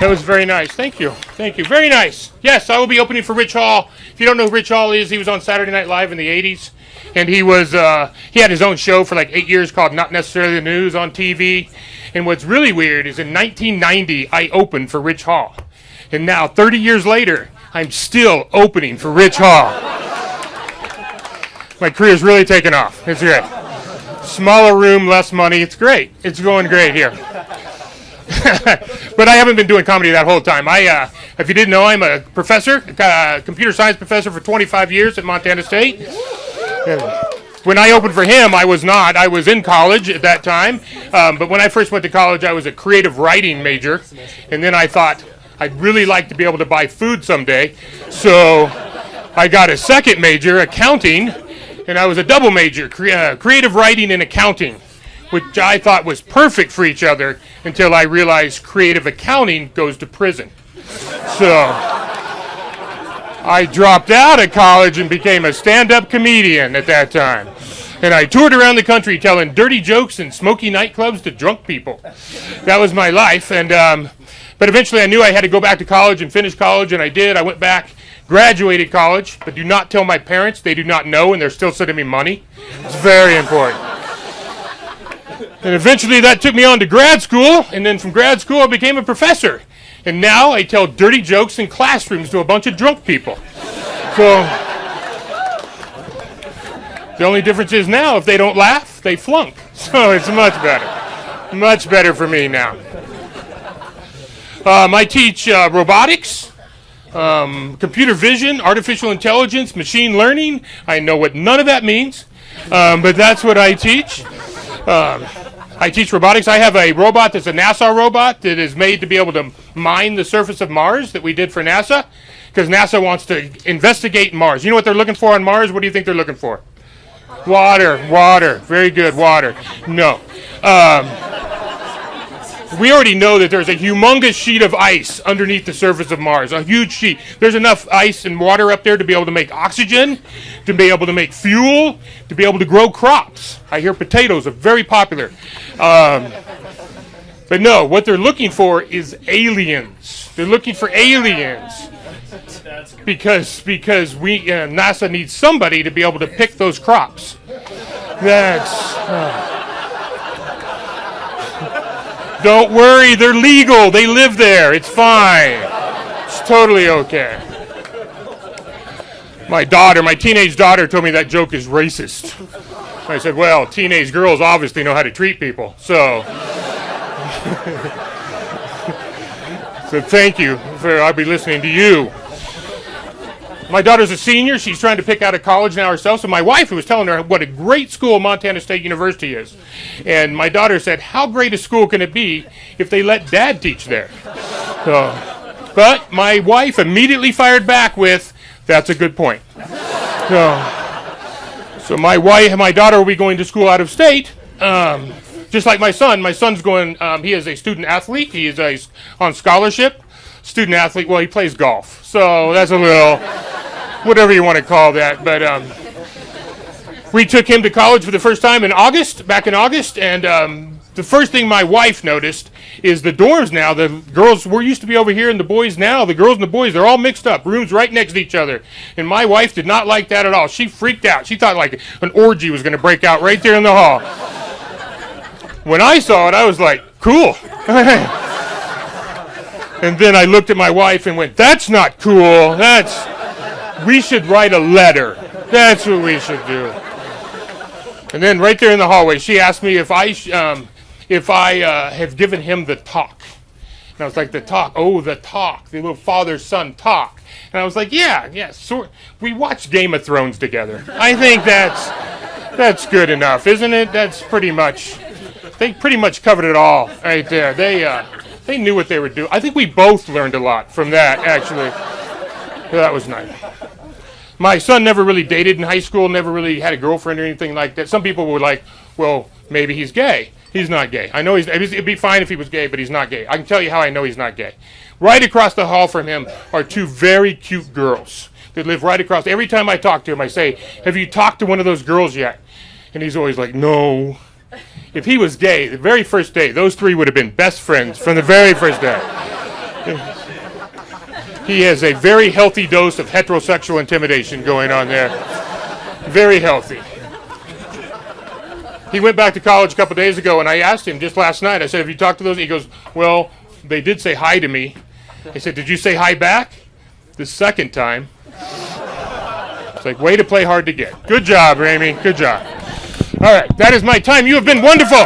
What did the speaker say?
That was very nice. Thank you. Thank you. Very nice. Yes, I will be opening for Rich Hall. If you don't know who Rich Hall is, he was on Saturday Night Live in the 80s. And he had his own show for like 8 years called Not Necessarily the News on TV. And what's really weird is in 1990, I opened for Rich Hall. And now, 30 years later, I'm still opening for Rich Hall. My career's really taken off. It's great. Smaller room, less money. It's great. It's going great here. But I haven't been doing comedy that whole time. If you didn't know, I'm a professor, computer science professor for 25 years at Montana State. When I opened for him, I was not. I was in college at that time. But when I first went to college, I was a creative writing major. And then I thought, I'd really like to be able to buy food someday. So I got a second major, accounting, and I was a double major, creative writing and accounting, which I thought was perfect for each other until I realized creative accounting goes to prison. So I dropped out of college and became a stand-up comedian at that time. And I toured around the country telling dirty jokes in smoky nightclubs to drunk people. That was my life. But eventually I knew I had to go back to college and finish college, and I did. I went back, graduated college, but do not tell my parents. They do not know, and they're still sending me money. It's very important. And eventually that took me on to grad school, and then from grad school I became a professor. And now I tell dirty jokes in classrooms to a bunch of drunk people. So the only difference is now if they don't laugh, they flunk. So it's much better. Much better for me now. I teach robotics, computer vision, artificial intelligence, machine learning. I know what none of that means, but that's what I teach. I teach robotics. I have a robot that's a NASA robot that is made to be able to mine the surface of Mars that we did for NASA, because NASA wants to investigate Mars. You know what they're looking for on Mars? What do you think they're looking for? Water. Very good, water. No. We already know that there's a humongous sheet of ice underneath the surface of Mars, a huge sheet. There's enough ice and water up there to be able to make oxygen, to be able to make fuel, to be able to grow crops. I hear potatoes are very popular. But no, what they're looking for is aliens. They're looking for aliens. Because NASA needs somebody to be able to pick those crops. Don't worry, they're legal. They live there. It's fine. It's totally okay. My teenage daughter told me that joke is racist. I said, well, teenage girls obviously know how to treat people. So thank you. I'll be listening to you. My daughter's a senior. She's trying to pick out a college now herself. So my wife was telling her what a great school Montana State University is. And my daughter said, how great a school can it be if they let Dad teach there? But my wife immediately fired back with, that's a good point. So my daughter will be going to school out of state, just like my son. My son's going, he is a student athlete. He is on scholarship. Student athlete, well, he plays golf. So that's a little, whatever you want to call that. But we took him to college for the first time back in August, and the first thing my wife noticed is the dorms now. The girls were used to be over here, and the boys now, the girls and the boys, they're all mixed up, rooms right next to each other. And my wife did not like that at all. She freaked out. She thought like an orgy was going to break out right there in the hall. When I saw it, I was like, cool. And then I looked at my wife and went, that's not cool. We should write a letter. That's what we should do. And then right there in the hallway, she asked me if I have given him the talk. And I was like, the talk? Oh, the talk. The little father-son talk. And I was like, yeah. We watched Game of Thrones together. I think that's good enough, isn't it? They pretty much covered it all right there. They knew what they were doing. I think we both learned a lot from that, actually. That was nice. My son never really dated in high school, never really had a girlfriend or anything like that. Some people were like, well, maybe he's gay. He's not gay. I know it'd be fine if he was gay, but he's not gay. I can tell you how I know he's not gay. Right across the hall from him are two very cute girls that live right across. Every time I talk to him, I say, have you talked to one of those girls yet? And he's always like, no. If he was gay, the very first day, those three would have been best friends from the very first day. He has a very healthy dose of heterosexual intimidation going on there. Very healthy. He went back to college a couple days ago, and I asked him just last night, I said, have you talked to those? He goes, well, they did say hi to me. I said, did you say hi back? The second time. It's like, way to play hard to get. Good job, Ramey. Good job. All right, that is my time. You have been wonderful.